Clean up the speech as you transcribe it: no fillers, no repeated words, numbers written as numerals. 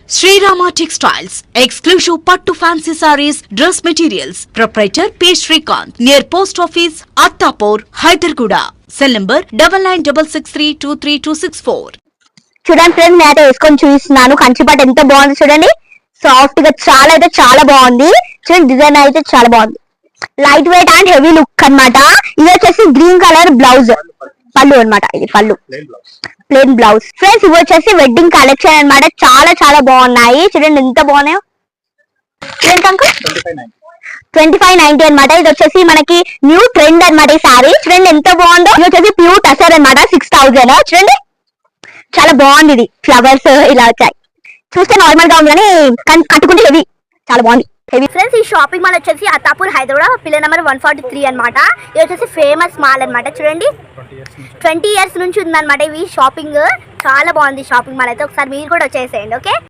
Srirama Textiles, exclusive Pattu Fancy Sarees, Dress Materials, Proprietor P. Shrikant, near Post Office, Attapur, Hyderguda. Cell number 9966323264. చూడండి friends, నేనైతే వేసుకొని చూపిస్తున్నాను. కంచిపట్టు ఎంత బాగుంది చూడండి, సాఫ్ట్ గా చాలా అయితే చాలా బాగుంది. చూడండి డిజైన్ అయితే చాలా బాగుంది, light weight and heavy look అన్నమాట. ఇది వచ్చేసి గ్రీన్ కలర్ బ్లౌజ్, పళ్ళు అన్నమాట. ఇది పళ్ళు, ప్లెయిన్ బ్లౌజ్. ఫ్రెండ్స్ ఇవి వచ్చేసి వెడ్డింగ్ కలెక్షన్ అన్నమాట. చాలా చాలా బాగున్నాయి, చూడండి ఎంత బాగున్నాయో. ఎంత అంకుల్? 2590 అన్నమాట. ఇది వచ్చేసి మనకి న్యూ ట్రెండ్ అన్నమాట ఈ సారీ. చూడండి ఎంత బాగుందో. ఇది వచ్చేసి ప్యూర్ టసర్ అన్నమాట, 6000. చూడండి చాలా బాగుంది. ఇది ఫ్లవర్స్ ఇలా వచ్చాయి, చూస్తే నార్మల్ గా ఉంది కానీ కట్టుకుంటే హెవీ, చాలా బాగుంది హెవీ. ఫ్రెండ్స్ ఈ షాపింగ్ మాల్ వచ్చేసి అత్తాపూర్ హైదరాబాద్, పిల్లర్ నెంబర్ 143 అన్నమాట. ఇది వచ్చేసి ఫేమస్ మాల్ అన్నమాట. చూడండి 20 years నుంచి ఉందన్నమాట ఇవి షాపింగ్. చాలా బాగుంది షాపింగ్ మాల్ అయితే. ఒకసారి మీరు కూడా వచ్చేసేయండి. ఓకే.